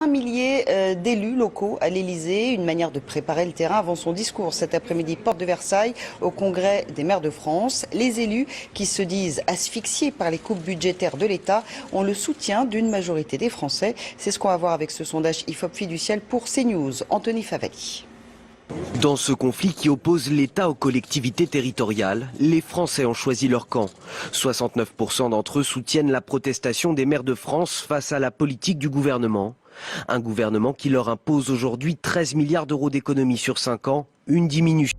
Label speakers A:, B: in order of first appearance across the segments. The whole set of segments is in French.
A: Un millier d'élus locaux à l'Elysée, une manière de préparer le terrain avant son discours cet après-midi, porte de Versailles, au Congrès des maires de France. Les élus, qui se disent asphyxiés par les coupes budgétaires de l'État, ont le soutien d'une majorité des Français. C'est ce qu'on va voir avec ce sondage IFOP Fiducial pour CNews. Anthony Favalli.
B: Dans ce conflit qui oppose l'État aux collectivités territoriales, les Français ont choisi leur camp. 69% d'entre eux soutiennent la protestation des maires de France face à la politique du gouvernement. Un gouvernement qui leur impose aujourd'hui 13 milliards d'euros d'économies sur 5 ans, une diminution.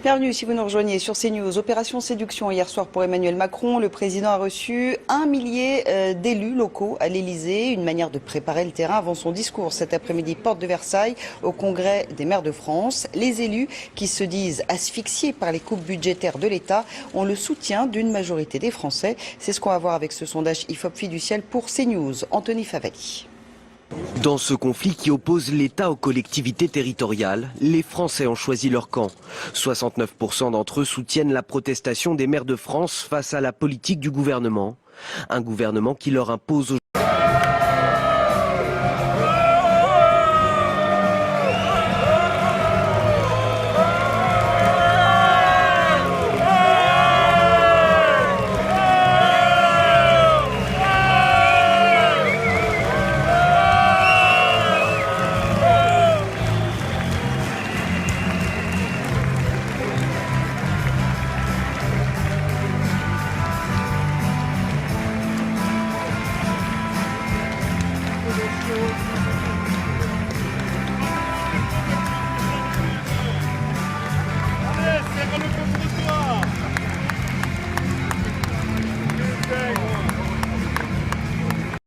A: Bienvenue si vous nous rejoignez sur CNews. Opération séduction hier soir pour Emmanuel Macron. Le président a reçu un millier d'élus locaux à l'Elysée, une manière de préparer le terrain avant son discours cet après-midi, porte de Versailles, au Congrès des maires de France. Les élus, qui se disent asphyxiés par les coupes budgétaires de l'État, ont le soutien d'une majorité des Français. C'est ce qu'on va voir avec ce sondage IFOP Fiducial pour CNews. Anthony Favalli.
B: Dans ce conflit qui oppose l'État aux collectivités territoriales, les Français ont choisi leur camp. 69% d'entre eux soutiennent la protestation des maires de France face à la politique du gouvernement. Un gouvernement qui leur impose